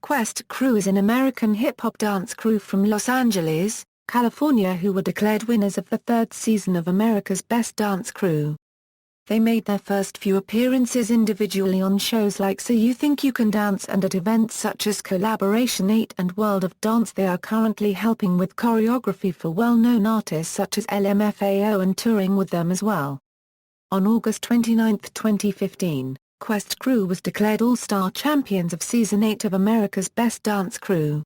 Quest Crew is an American hip-hop dance crew from Los Angeles, California who were declared winners of the third season of America's Best Dance Crew. They made their first few appearances individually on shows like So You Think You Can Dance and at events such as Kollaboration 8 and World of Dance.They are currently helping with choreography for well-known artists such as LMFAO and touring with them as well. On August 29, 2015, Quest Crew was declared All-Star Champions of Season 8 of America's Best Dance Crew.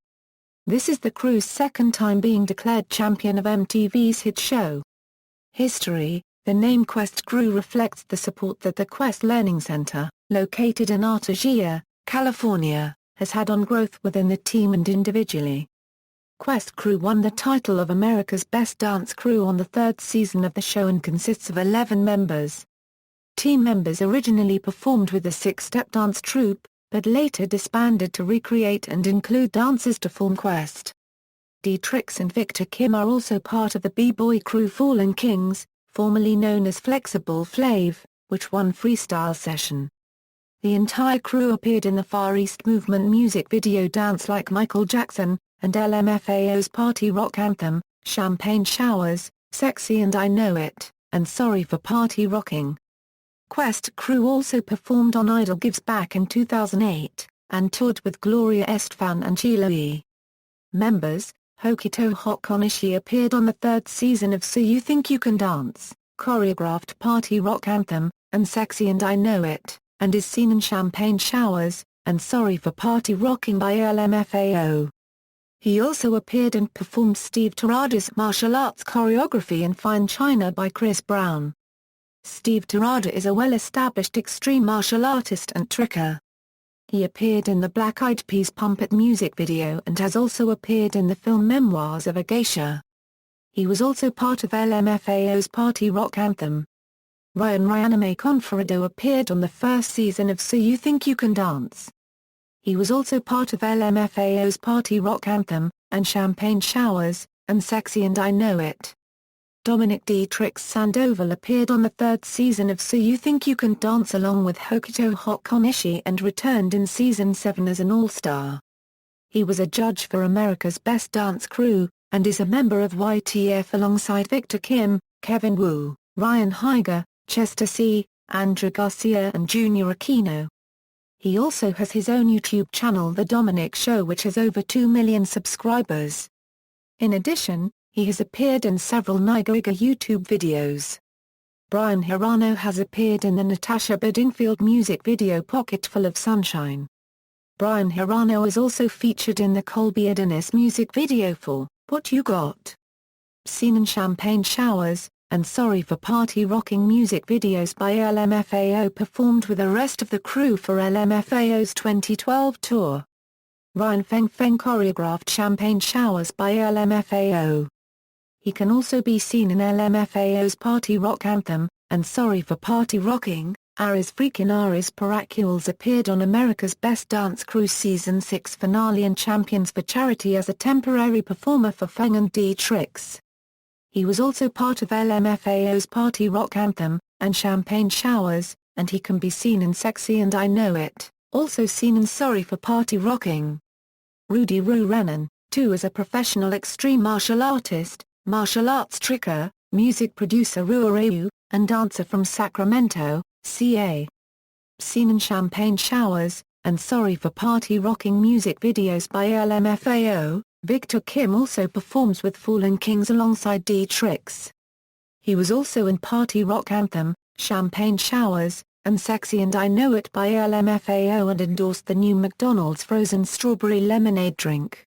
This is the crew's second time being declared champion of MTV's hit show. History: the name Quest Crew reflects the support that the Quest Learning Center, located in Artesia, California, has had on growth within the team and individually. Quest Crew won the title of America's Best Dance Crew on the third season of the show and consists of 11 members. Team members originally performed with the six-step dance troupe, but later disbanded to recreate and include dancers to form Quest. D-Trix and Victor Kim are also part of the b-boy crew Fallen Kings, formerly known as Flexible Flav, which won Freestyle Session. The entire crew appeared in the Far East Movement music video Dance Like Michael Jackson, and LMFAO's party rock anthem, Champagne Showers, Sexy and I Know It, and Sorry for Party Rocking. Quest Crew also performed on Idol Gives Back in 2008, and toured with Gloria Estefan and Sheila E. Members, Hokuto Hokonishi appeared on the third season of So You Think You Can Dance, choreographed Party Rock Anthem, and Sexy and I Know It, and is seen in Champagne Showers, and Sorry for Party Rocking by LMFAO. He also appeared and performed Steve Terada's martial arts choreography in Fine China by Chris Brown. Steve Terada is a well-established extreme martial artist and tricker. He appeared in the Black Eyed Peas Pump It music video and has also appeared in the film Memoirs of a Geisha. He was also part of LMFAO's party rock anthem. Ryan Ryaname Conforado appeared on the first season of So You Think You Can Dance. He was also part of LMFAO's party rock anthem, and Champagne Showers, and Sexy and I Know It. Dominic D-Trix Sandoval appeared on the third season of So You Think You Can Dance along with Hokuto Hokonishi and returned in Season 7 as an all-star. He was a judge for America's Best Dance Crew, and is a member of YTF alongside Victor Kim, Kevin Wu, Ryan Higa, Chester C., Andrew Garcia and Junior Aquino. He also has his own YouTube channel The Dominic Show which has over 2 million subscribers. In addition, he has appeared in several Niagara YouTube videos. Brian Hirano has appeared in the Natasha Bedingfield music video Pocketful of Sunshine. Brian Hirano is also featured in the Colby Adonis music video for What You Got. Seen in Champagne Showers, and Sorry for Party Rocking music videos by LMFAO performed with the rest of the crew for LMFAO's 2012 tour. Ryan Feng Feng choreographed Champagne Showers by LMFAO. He can also be seen in LMFAO's Party Rock Anthem, and Sorry for Party Rocking. Aris Freakin' Aris Paracules appeared on America's Best Dance Crew Season 6 finale and Champions for Charity as a temporary performer for Feng and D-Trix. He was also part of LMFAO's Party Rock Anthem, and Champagne Showers, and he can be seen in Sexy and I Know It, also seen in Sorry for Party Rocking. Rudy Roo Renan, too, is a professional extreme martial artist, martial arts tricker, music producer Ruareu, and dancer from Sacramento, CA. Seen in Champagne Showers, and Sorry for Party Rocking music videos by LMFAO, Victor Kim also performs with Fallen Kings alongside D-Trix. He was also in Party Rock Anthem, Champagne Showers, and Sexy and I Know It by LMFAO and endorsed the new McDonald's frozen strawberry lemonade drink.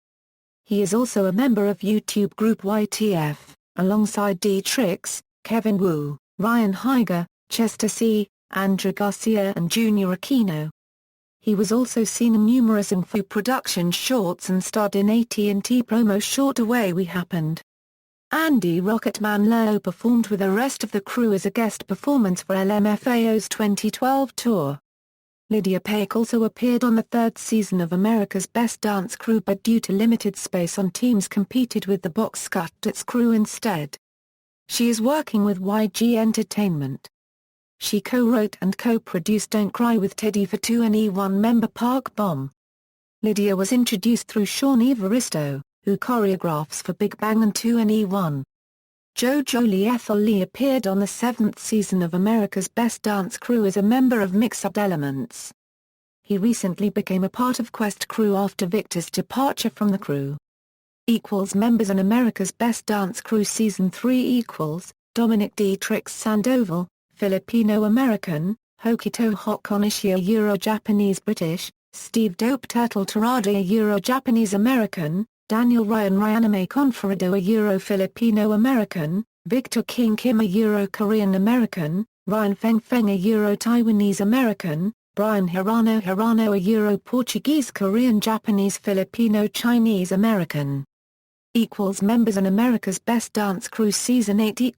He is also a member of YouTube group YTF, alongside D-Trix, Kevin Wu, Ryan Higa, Chester C., Andrew Garcia and Junior Aquino. He was also seen in numerous info production shorts and starred in AT&T promo short Away We Happened. Andy Rocketman Lowe performed with the rest of the crew as a guest performance for LMFAO's 2012 tour. Lydia Paik also appeared on the third season of America's Best Dance Crew but due to limited space on teams competed with the Box Cutters crew instead. She is working with YG Entertainment. She co-wrote and co-produced Don't Cry with Teddy for 2NE1 member Park Bom. Lydia was introduced through Sean Evaristo, who choreographs for Big Bang and 2NE1. JoJo Lee Ethel Lee appeared on the 7th season of America's Best Dance Crew as a member of Mix-Up Elements. He recently became a part of Quest Crew after Victor's departure from the crew. Members in America's Best Dance Crew Season 3 Dominic Dietrich Sandoval, Filipino-American, Hokito Hokonishia Euro-Japanese-British, Steve Dope Turtle Torada Euro-Japanese-American, Daniel Ryan Ryaname Conferado Euro-Filipino-American, Victor King Kim Euro-Korean-American, Ryan Feng Feng Euro-Taiwanese-American, Brian Hirano Euro-Portuguese Korean Japanese Filipino Chinese American. Members in America's Best Dance Crew Season 8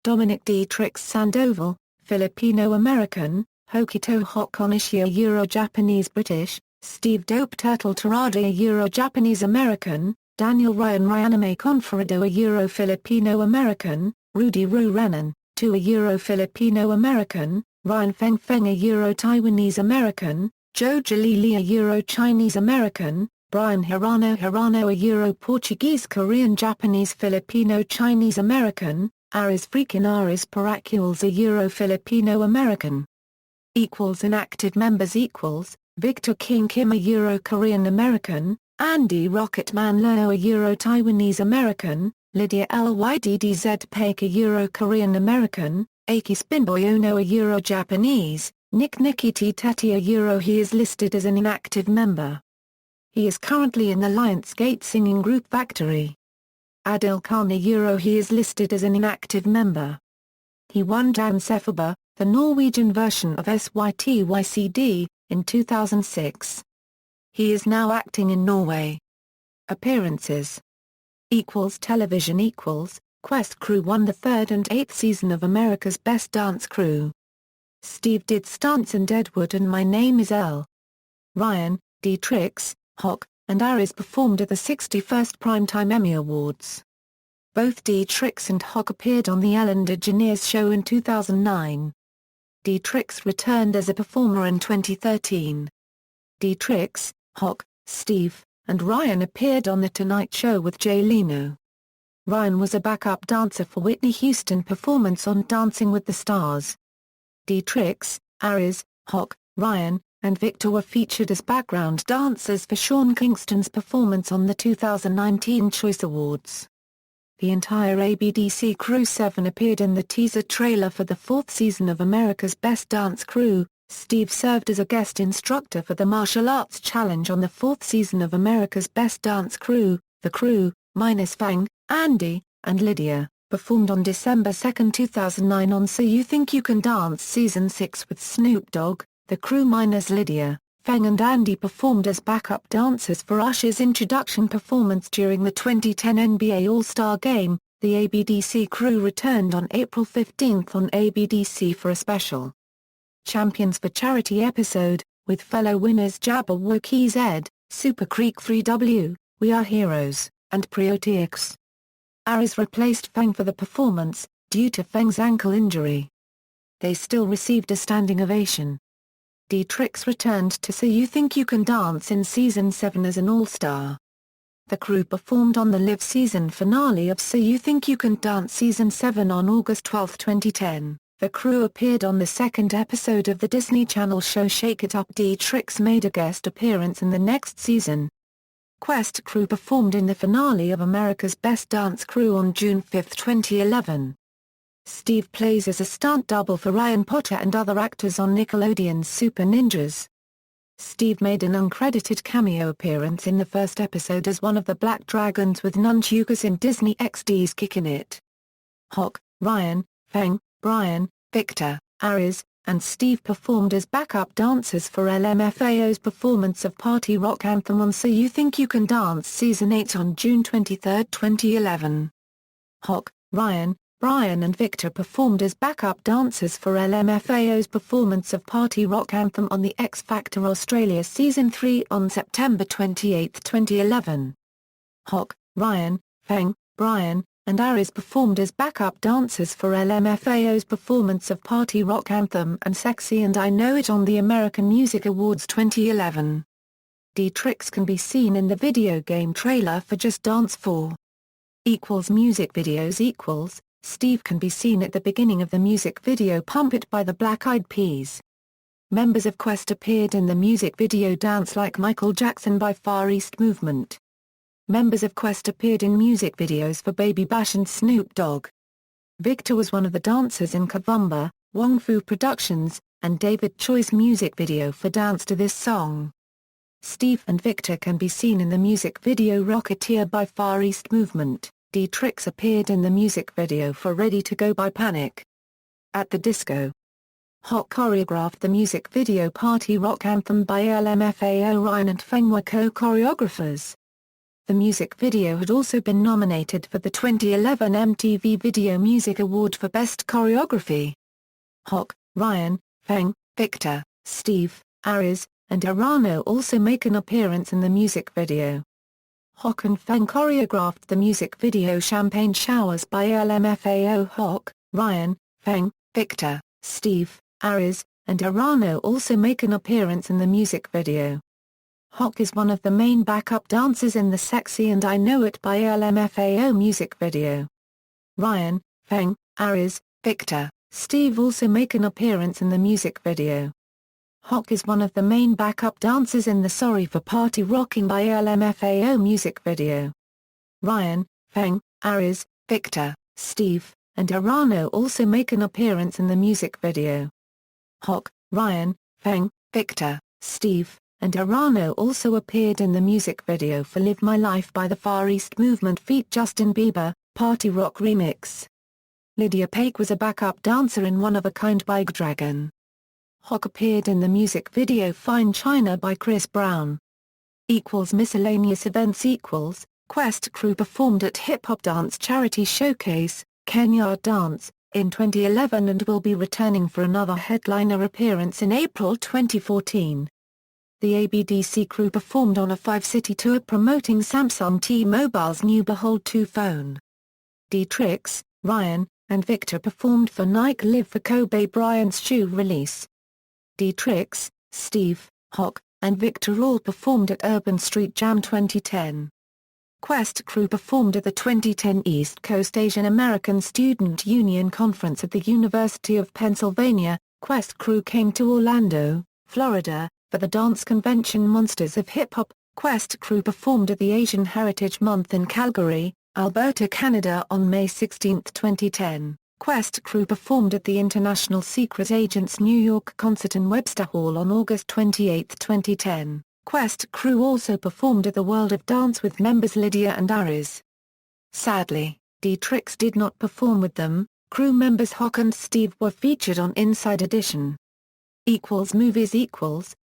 Dominic Dietrich Sandoval, Filipino American, Hokito Hokonishia Euro-Japanese British, Steve Dope Turtle Torada Euro-Japanese American, Daniel Ryan Ryaname Conferado Euro-Filipino American, Rudy Ru Renan, Tua Euro-Filipino American, Ryan Feng Feng Euro-Taiwanese American, JoJo Lee Euro-Chinese American, Brian Hirano Euro-Portuguese Korean Japanese Filipino Chinese American, Aris Freakin Aris Paracules Euro-Filipino American. Inactive members Victor King Kim Euro-Korean American, Andy Rocketman Lo Euro-Taiwanese American, Lydia Lyddzz Paik Euro-Korean American, Aki Spinboy Ono Euro-Japanese, Nikki T Tatia Euro. He is listed as an inactive member. He is currently in the Lionsgate singing group Factory. Adil Khan Euro. He is listed as an inactive member. He won Dan Sefaba, the Norwegian version of SYTYCD, in 2006. He is now acting in Norway. Appearances Television Quest Crew won the 3rd and 8th season of America's Best Dance Crew. Steve did stunts in Deadwood and My Name Is Earl. Ryan, Dietrich, Hock, and Aris performed at the 61st Primetime Emmy Awards. Both Dietrich and Hock appeared on the Ellen DeGeneres Show in 2009. Dietrich returned as a performer in 2013. Dietrich, Hock, Steve, and Ryan appeared on The Tonight Show with Jay Leno. Ryan was a backup dancer for Whitney Houston's performance on Dancing with the Stars. Dietrich, Aris, Hock, Ryan, and Victor were featured as background dancers for Sean Kingston's performance on the 2019 Choice Awards. The entire ABDC Crew 7 appeared in the teaser trailer for the 4th season of America's Best Dance Crew. Steve served as a guest instructor for the Martial Arts Challenge on the 4th season of America's Best Dance Crew. The crew, minus Fang, Andy, and Lydia, performed on December 2, 2009 on So You Think You Can Dance Season 6 with Snoop Dogg. The crew minus Lydia, Fang and Andy performed as backup dancers for Usher's introduction performance during the 2010 NBA All-Star Game. The ABDC Crew returned on April 15 on ABDC for a special Champions for Charity episode, with fellow winners Jabberwocky Z, Super Creek 3W, We Are Heroes, and Priotics. Aris replaced Fang for the performance, due to Fang's ankle injury. They still received a standing ovation. Dietrich returned to So You Think You Can Dance in Season 7 as an all-star. The crew performed on the live season finale of So You Think You Can Dance Season 7 on August 12, 2010. The crew appeared on the 2nd episode of the Disney Channel show Shake It Up. Dietrich made a guest appearance in the next season. Quest Crew performed in the finale of America's Best Dance Crew on June 5, 2011. Steve plays as a stunt double for Ryan Potter and other actors on Nickelodeon's Super Ninjas. Steve made an uncredited cameo appearance in the first episode as one of the Black Dragons with nunchucks in Disney XD's Kickin' It. Hock, Ryan, Feng, Brian, Victor, Aris, and Steve performed as backup dancers for LMFAO's performance of Party Rock Anthem on So You Think You Can Dance Season 8 on June 23, 2011. Hock, Ryan, Brian and Victor performed as backup dancers for LMFAO's performance of Party Rock Anthem on the X Factor Australia Season 3 on September 28, 2011. Hock, Ryan, Feng, Brian, and Aris performed as backup dancers for LMFAO's performance of Party Rock Anthem and Sexy and I Know It on the American Music Awards 2011. D-Trix can be seen in the video game trailer for Just Dance 4. Music videos Steve can be seen at the beginning of the music video Pump It by the Black Eyed Peas. Members of Quest appeared in the music video Dance Like Michael Jackson by Far East Movement. Members of Quest appeared in music videos for Baby Bash and Snoop Dogg. Victor was one of the dancers in Kavumba, Wong Fu Productions, and David Choi's music video for Dance to This Song. Steve and Victor can be seen in the music video Rocketeer by Far East Movement. D-Trix appeared in the music video for Ready to Go by Panic! At the Disco. Hawk choreographed the music video Party Rock Anthem by LMFAO. Ryan and Feng were co-choreographers. The music video had also been nominated for the 2011 MTV Video Music Award for Best Choreography. Hawk, Ryan, Feng, Victor, Steve, Aries, and Arano also make an appearance in the music video. Hawk and Feng choreographed the music video Champagne Showers by LMFAO. Hawk, Ryan, Feng, Victor, Steve, Aries, and Arano also make an appearance in the music video. Hawk is one of the main backup dancers in the Sexy and I Know It by LMFAO music video. Ryan, Feng, Aries, Victor, Steve also make an appearance in the music video. Hawk is one of the main backup dancers in the Sorry for Party Rocking by LMFAO music video. Ryan, Feng, Aries, Victor, Steve, and Arano also make an appearance in the music video. Hawk, Ryan, Feng, Victor, Steve, and Arano also appeared in the music video for Live My Life by the Far East Movement feat. Justin Bieber, Party Rock Remix. Lydia Paik was a backup dancer in One of a Kind by G-Dragon. Hawk appeared in the music video Fine China by Chris Brown. Miscellaneous events Quest crew performed at Hip Hop Dance Charity Showcase, Kenya Dance, in 2011 and will be returning for another headliner appearance in April 2014. The ABDC crew performed on a 5-city tour promoting Samsung T-Mobile's new Behold 2 phone. D-Trix, Ryan, and Victor performed for Nike Live for Kobe Bryant's shoe release. D-Trix, Steve, Hawk, and Victor all performed at Urban Street Jam 2010. Quest crew performed at the 2010 East Coast Asian American Student Union Conference at the University of Pennsylvania. Quest crew came to Orlando, Florida, for the dance convention Monsters of Hip Hop. Quest crew performed at the Asian Heritage Month in Calgary, Alberta, Canada on May 16, 2010. Quest crew performed at the International Secret Agents New York concert in Webster Hall on August 28, 2010. Quest crew also performed at the World of Dance with members Lydia and Aries. Sadly, D-Trix did not perform with them. Crew members Hawk and Steve were featured on Inside Edition. Movies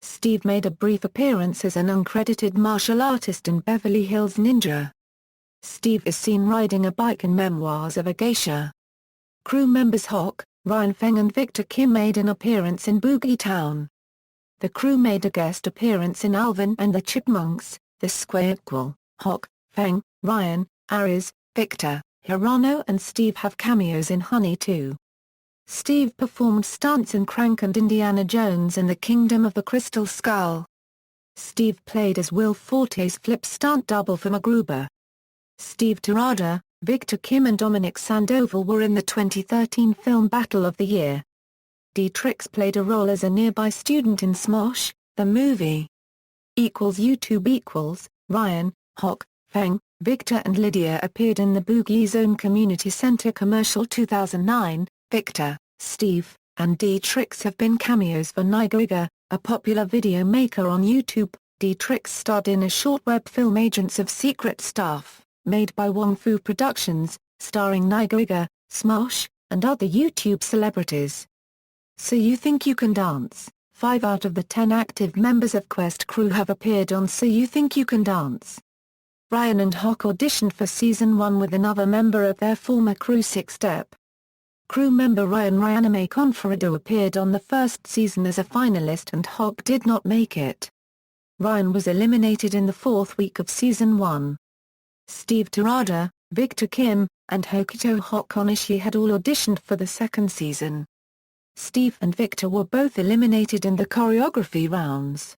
Steve made a brief appearance as an uncredited martial artist in Beverly Hills Ninja. Steve is seen riding a bike in Memoirs of a Geisha. Crew members Hawk, Ryan Feng and Victor Kim made an appearance in Boogie Town. The crew made a guest appearance in Alvin and the Chipmunks, The Square. Hawk, Feng, Ryan, Aries, Victor, Hirano and Steve have cameos in Honey too. Steve performed stunts in Crank and Indiana Jones and the Kingdom of the Crystal Skull. Steve played as Will Forte's flip stunt double for MacGruber. Steve Terada, Victor Kim and Dominic Sandoval were in the 2013 film Battle of the Year. D-Trix played a role as a nearby student in Smosh, the movie. Ryan, Hawk, Feng, Victor and Lydia appeared in the Boogie Zone Community Center commercial 2009. Victor, Steve, and D-Trix have been cameos for Nigoiga, a popular video maker on YouTube. D-Trix starred in a short web film Agents of Secret Staff, made by Wong Fu Productions, starring Nigoiga, Smosh, and other YouTube celebrities. So You Think You Can Dance? 5 out of the 10 active members of Quest crew have appeared on So You Think You Can Dance. Ryan and Hawk auditioned for Season 1 with another member of their former crew 6-Step. Crew member Ryan Ryaname Conforado appeared on the first season as a finalist and Hawk did not make it. Ryan was eliminated in the 4th week of Season 1. Steve Terada, Victor Kim, and Hokuto Hawk Onishi had all auditioned for the 2nd season. Steve and Victor were both eliminated in the choreography rounds.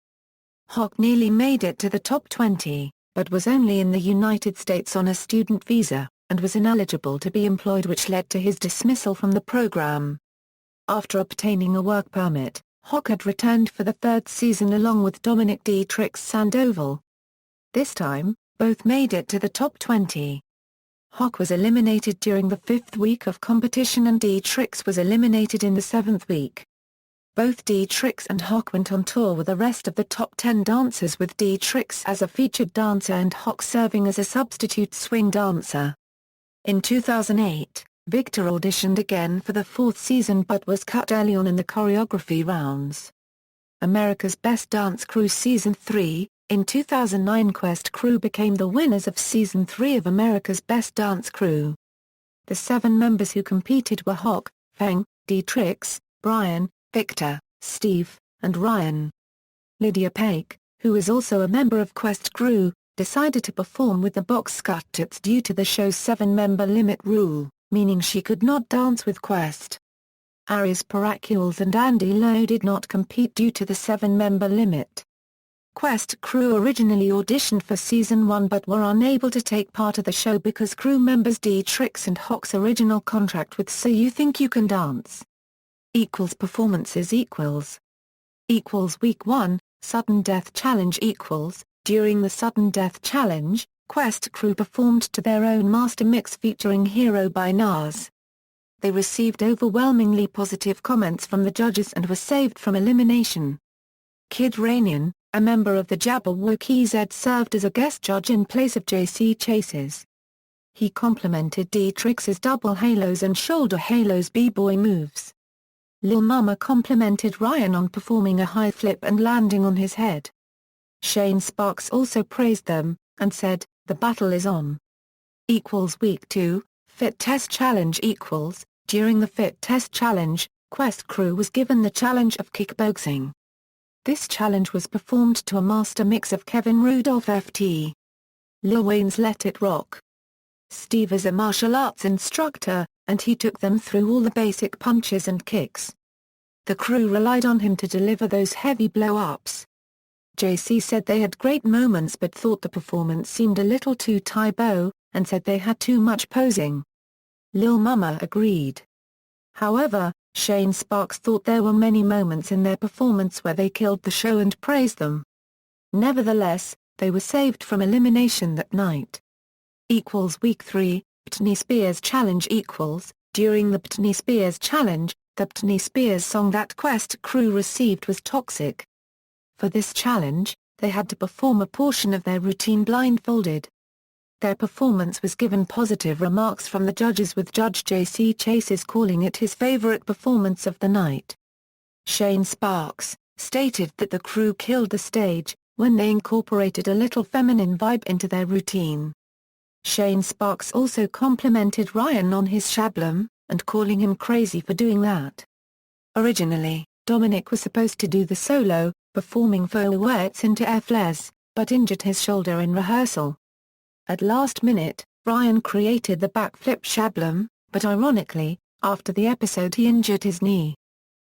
Hawk nearly made it to the top 20, but was only in the United States on a student visa, and was ineligible to be employed, which led to his dismissal from the program. After obtaining a work permit, Hawk had returned for the third season along with Dominic Dietrich Sandoval. This time, both made it to the top 20. Hawk was eliminated during the 5th week of competition and Dietrich was eliminated in the 7th week. Both Dietrich and Hawk went on tour with the rest of the top 10 dancers, with Dietrich as a featured dancer and Hawk serving as a substitute swing dancer. In 2008, Victor auditioned again for the 4th season but was cut early on in the choreography rounds. America's Best Dance Crew Season 3. In 2009, Quest Crew became the winners of Season 3 of America's Best Dance Crew. The 7 members who competed were Hawk, Feng, Dietrich, Brian, Victor, Steve, and Ryan. Lydia Paik, who is also a member of Quest Crew, decided to perform with the box cutters due to the show's 7-member limit rule, meaning she could not dance with Quest. Aries Paracules and Andy Lowe did not compete due to the 7-member limit. Quest Crew originally auditioned for Season 1 but were unable to take part of the show because crew members Dietrich and Hawk's original contract with So You Think You Can Dance. Performances Week 1, Sudden Death Challenge During the Sudden Death Challenge, Quest Crew performed to their own master mix featuring Hero by Nas. They received overwhelmingly positive comments from the judges and were saved from elimination. Kid Rainian, a member of the Jabberwocky Z, served as a guest judge in place of J.C. Chases. He complimented Dietrich's double halos and shoulder halos b-boy moves. Lil Mama complimented Ryan on performing a high flip and landing on his head. Shane Sparks also praised them, and said, "The battle is on." Week 2, Fit Test Challenge During the Fit Test Challenge, Quest Crew was given the challenge of kickboxing. This challenge was performed to a master mix of Kevin Rudolph Ft. Lil Wayne's Let It Rock. Steve is a martial arts instructor, and he took them through all the basic punches and kicks. The crew relied on him to deliver those heavy blow-ups. JC said they had great moments but thought the performance seemed a little too Tae-bo, and said they had too much posing. Lil Mama agreed. However, Shane Sparks thought there were many moments in their performance where they killed the show and praised them. Nevertheless, they were saved from elimination that night. Week 3, Britney Spears Challenge During the Britney Spears Challenge, the Britney Spears song that Quest Crew received was Toxic. For this challenge, they had to perform a portion of their routine blindfolded. Their performance was given positive remarks from the judges, with Judge J.C. Chases calling it his favorite performance of the night. Shane Sparks stated that the crew killed the stage when they incorporated a little feminine vibe into their routine. Shane Sparks also complimented Ryan on his shablam, and calling him crazy for doing that. Originally, Dominic was supposed to do the solo, performing fouettes into F-les, but injured his shoulder in rehearsal. At last minute, Ryan created the backflip shablam, but ironically, after the episode he injured his knee.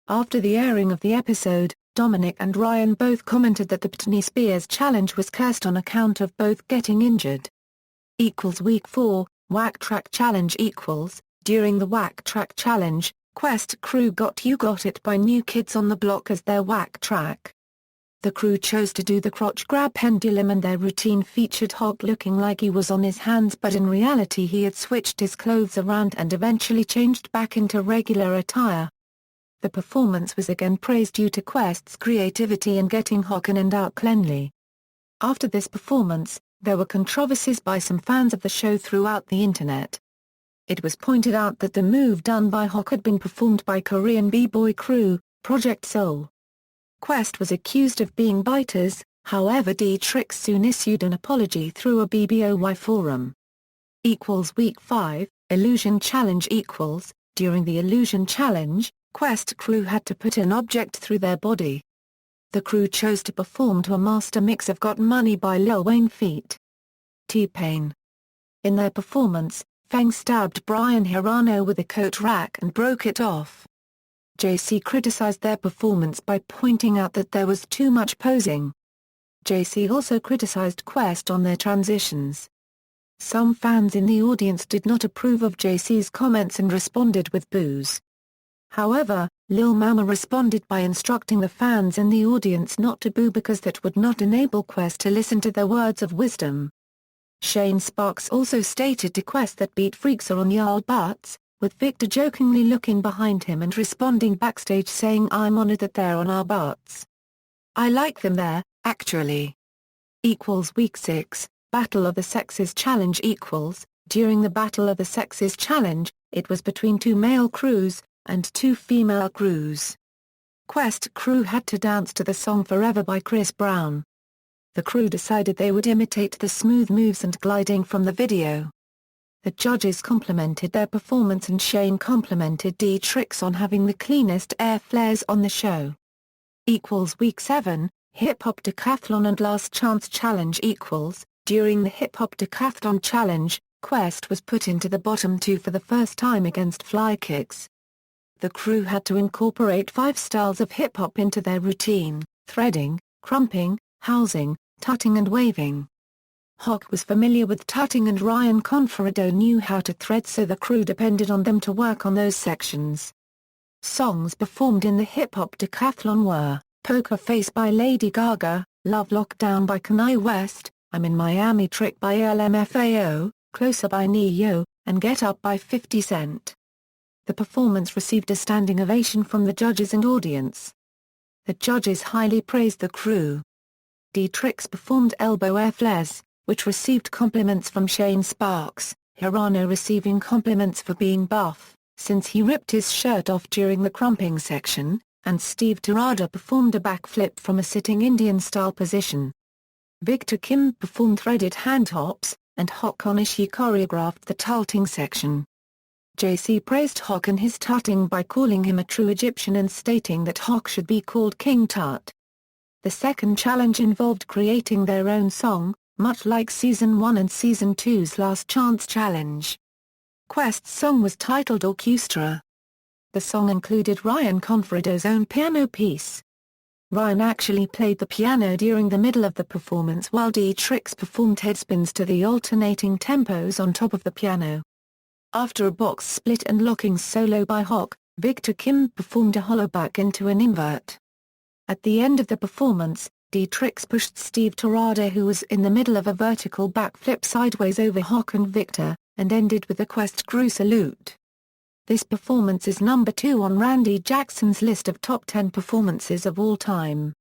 After the airing of the episode, Dominic and Ryan both commented that the Britney Spears challenge was cursed on account of both getting injured. Week 4, Whack Track Challenge During the Whack Track Challenge, Quest Crew got You Got It by New Kids on the Block as their whack track. The crew chose to do the crotch grab pendulum, and their routine featured Hawk looking like he was on his hands, but in reality he had switched his clothes around and eventually changed back into regular attire. The performance was again praised due to Quest's creativity in getting Hawk in and out cleanly. After this performance, there were controversies by some fans of the show throughout the internet. It was pointed out that the move done by Hawk had been performed by Korean b-boy crew, Project Soul. Quest was accused of being biters, however Dietrich soon issued an apology through a BBOY forum. Week 5, Illusion Challenge During the Illusion Challenge, Quest Crew had to put an object through their body. The crew chose to perform to a master mix of Got Money by Lil Wayne feat. T-Pain. In their performance, Feng stabbed Brian Hirano with a coat rack and broke it off. JC criticized their performance by pointing out that there was too much posing. JC also criticized Quest on their transitions. Some fans in the audience did not approve of JC's comments and responded with boos. However, Lil Mama responded by instructing the fans in the audience not to boo because that would not enable Quest to listen to their words of wisdom. Shane Sparks also stated to Quest that Beat Freaks are on y'all butts, with Victor jokingly looking behind him and responding backstage saying I'm honored that they're on our butts. I like them there, actually. Week 6, Battle of the Sexes Challenge During the Battle of the Sexes Challenge, it was between 2 male crews, and 2 female crews. Quest crew had to dance to the song Forever by Chris Brown. The crew decided they would imitate the smooth moves and gliding from the video. The judges complimented their performance and Shane complimented D-Trix on having the cleanest air flares on the show. Week 7, Hip Hop Decathlon and Last Chance Challenge During the Hip Hop Decathlon Challenge, Quest was put into the bottom 2 for the first time against fly kicks. The crew had to incorporate 5 styles of hip-hop into their routine: threading, crumping, housing, tutting and waving. Hawk was familiar with tutting and Ryan Conforado knew how to thread, so the crew depended on them to work on those sections. Songs performed in the hip-hop decathlon were, Poker Face by Lady Gaga, Love Lockdown by Kanye West, I'm in Miami Trick by LMFAO, Closer by Ne-Yo, and Get Up by 50 Cent. The performance received a standing ovation from the judges and audience. The judges highly praised the crew. D-Trix performed Elbow Air Flares, which received compliments from Shane Sparks, Hirano receiving compliments for being buff, since he ripped his shirt off during the crumping section, and Steve Terada performed a backflip from a sitting Indian-style position. Victor Kim performed threaded handhops, and Hawk Onishi choreographed the tulting section. JC praised Hawk and his tutting by calling him a true Egyptian and stating that Hawk should be called King Tut. The second challenge involved creating their own song, much like Season 1 and Season 2's Last Chance Challenge. Quest's song was titled Orchestra. The song included Ryan Conforado's own piano piece. Ryan actually played the piano during the middle of the performance while D-Trix performed headspins to the alternating tempos on top of the piano. After a box split and locking solo by Hawk, Victor Kim performed a hollowback into an invert. At the end of the performance, D-Trix pushed Steve Terada, who was in the middle of a vertical backflip sideways over Hawk and Victor, and ended with a Quest crew salute. This performance is number 2 on Randy Jackson's list of top 10 performances of all time.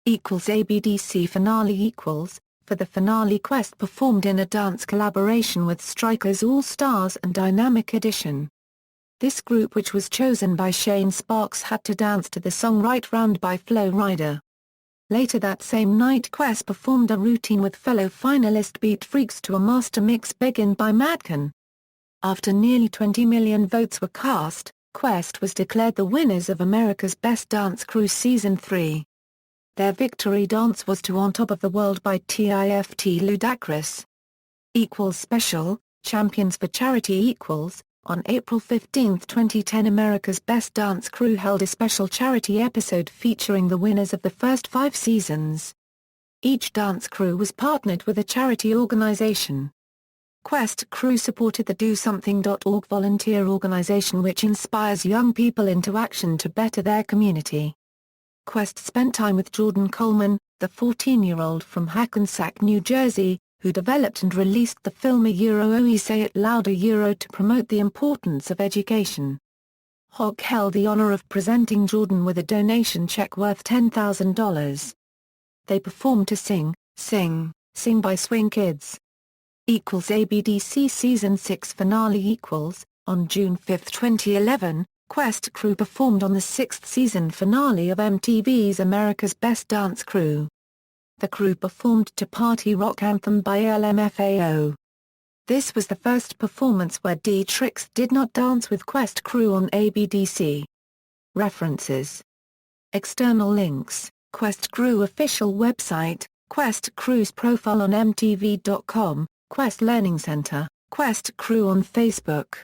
ABDC Finale For the finale, Quest performed in a dance collaboration with Strikers All Stars and Dynamic Edition. This group, which was chosen by Shane Sparks, had to dance to the song Right Round by Flo Rida. Later that same night, Quest performed a routine with fellow finalist Beat Freaks to a master mix Beggin' by Madcon. After nearly 20 million votes were cast, Quest was declared the winners of America's Best Dance Crew Season 3. Their victory dance was to On Top of the World by Tift Ludacris. Special, Champions for Charity On April 15, 2010, America's Best Dance Crew held a special charity episode featuring the winners of the first 5 seasons. Each dance crew was partnered with a charity organization. Quest crew supported the DoSomething.org volunteer organization, which inspires young people into action to better their community. Quest spent time with Jordan Coleman, the 14-year-old from Hackensack, New Jersey, who developed and released the film OE Say It Louder to promote the importance of education. Hawk held the honor of presenting Jordan with a donation check worth $10,000. They performed to Sing, Sing, Sing by Swing Kids. ABDC Season 6 Finale On June 5, 2011, Quest crew performed on the 6th season finale of MTV's America's Best Dance Crew. The crew performed to Party Rock Anthem by LMFAO. This was the first performance where D-Trix did not dance with Quest crew on ABDC. References. External links: Quest crew official website, Quest crew's profile on MTV.com, Quest Learning Center, Quest crew on Facebook.